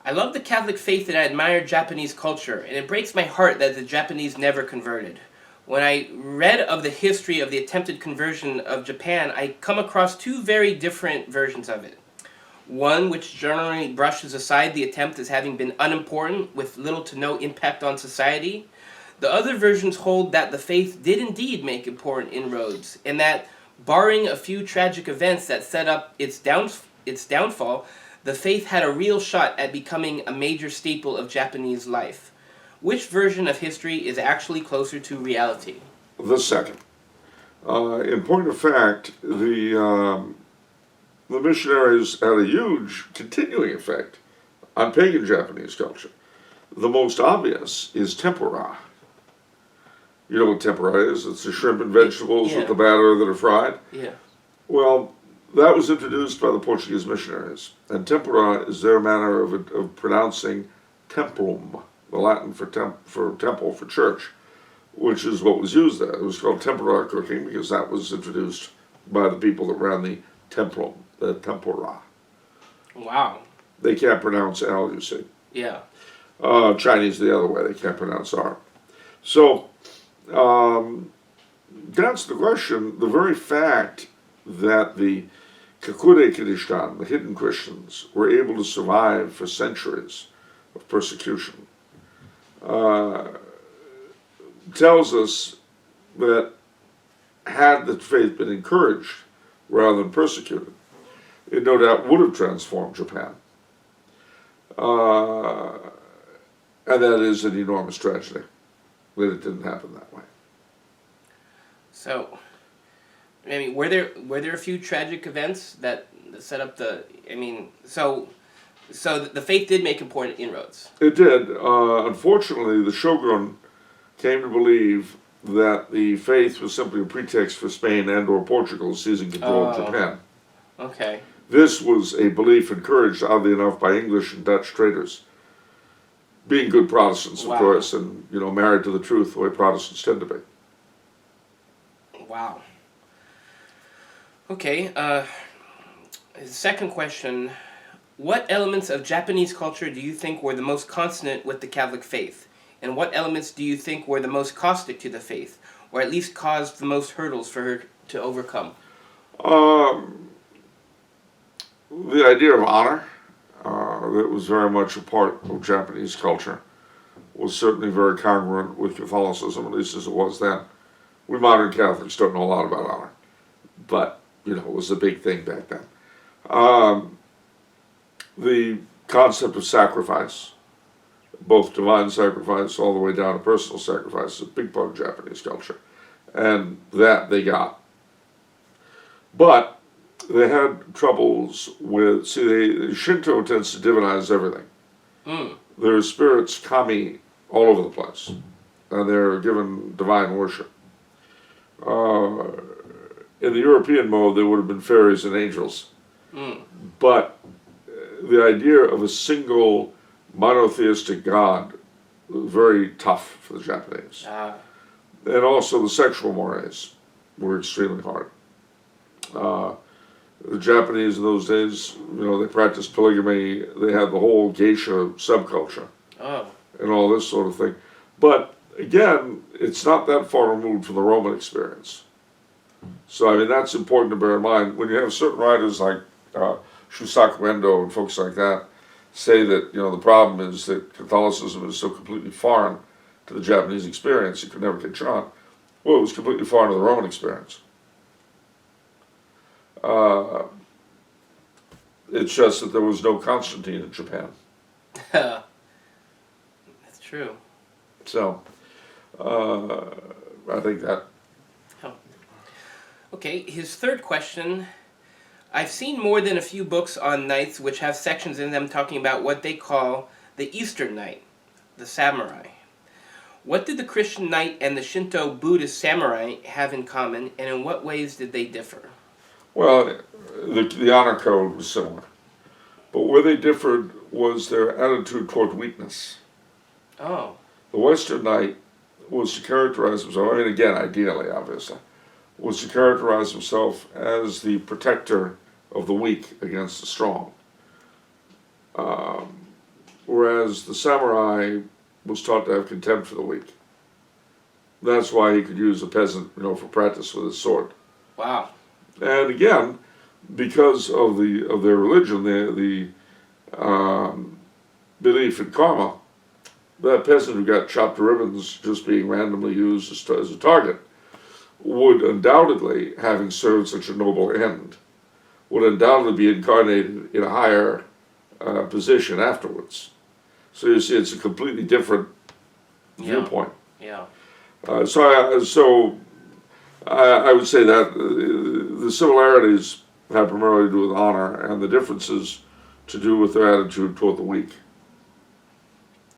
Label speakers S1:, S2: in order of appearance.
S1: I love the Catholic faith and I admire Japanese culture, and it breaks my heart that the Japanese never converted. When I read of the history of the attempted conversion of Japan, I come across two very different versions of it. One which generally brushes aside the attempt as having been unimportant with little to no impact on society. The other versions hold that the faith did indeed make important inroads, and that, barring a few tragic events that set up its downfall, the faith had a real shot at becoming a major staple of Japanese life. Which version of history is actually closer to reality?
S2: The second. In point of fact, the missionaries had a huge continuing effect on pagan Japanese culture. The most obvious is tempura. You know what tempura is? It's the shrimp and vegetables with the batter that are fried.
S1: Yeah.
S2: Well, that was introduced by the Portuguese missionaries. And tempura is their manner of pronouncing templum, the Latin for temple, for church, which is what was used there. It was called tempura cooking because that was introduced by the people that ran the templum, the tempura.
S1: Wow.
S2: They can't pronounce L, you see.
S1: Yeah.
S2: Chinese the other way, they can't pronounce R. So, to answer the question, the very fact that the Kakure Kirishitan, the hidden Christians, were able to survive for centuries of persecution, tells us that had the faith been encouraged rather than persecuted, it no doubt would have transformed Japan. And that is an enormous tragedy that it didn't happen that way.
S1: So, I mean, were there a few tragic events that set up the? I mean, so the faith did make important inroads.
S2: It did. Unfortunately, the shogun came to believe that the faith was simply a pretext for Spain and/or Portugal seizing control of Japan.
S1: Okay.
S2: This was a belief encouraged, oddly enough, by English and Dutch traders, being good Protestants, of course, and married to the truth, the way Protestants tend to be.
S1: Wow. Okay. Second question: what elements of Japanese culture do you think were the most consonant with the Catholic faith, and what elements do you think were the most caustic to the faith, or at least caused the most hurdles for her to overcome?
S2: The idea of honor, that was very much a part of Japanese culture, was certainly very congruent with Catholicism, at least as it was then. We modern Catholics don't know a lot about honor, but, it was a big thing back then. The concept of sacrifice, both divine sacrifice all the way down to personal sacrifice, is a big part of Japanese culture, and that they got. But they had troubles with, Shinto tends to divinize everything. There are spirits, kami, all over the place, and they're given divine worship. In the European mode, there would have been fairies and angels. But the idea of a single monotheistic God was very tough for the Japanese. And also the sexual mores were extremely hard. The Japanese in those days, they practiced polygamy. They had the whole geisha subculture and all this sort of thing. But again, it's not that far removed from the Roman experience. So, that's important to bear in mind. When you have certain writers like Shusaku Endo and folks like that say that, the problem is that Catholicism is so completely foreign to the Japanese experience, it could never catch on. Well, it was completely foreign to the Roman experience. It's just that there was no Constantine in Japan.
S1: That's true.
S2: So, I think that.
S1: Oh. Okay, his third question. I've seen more than a few books on nights which have sections in them talking about what they call the Eastern Night, the samurai. What did the Christian knight and the Shinto Buddhist samurai have in common, and in what ways did they differ?
S2: Well, the honor code was similar. But where they differed was their attitude toward weakness.
S1: Oh.
S2: The Western knight was to characterize himself, again, ideally, obviously, was to characterize himself as the protector of the weak against the strong. whereas the samurai was taught to have contempt for the weak. That's why he could use a peasant, for practice with his sword.
S1: Wow.
S2: And again, because of their religion, the belief in karma, that peasant who got chopped to ribbons just being randomly used as a target would undoubtedly, having served such a noble end, would undoubtedly be incarnated in a higher position afterwards. So you see, it's a completely different viewpoint.
S1: Yeah.
S2: So I would say that the similarities have primarily to do with honor, and the differences to do with their attitude toward the weak.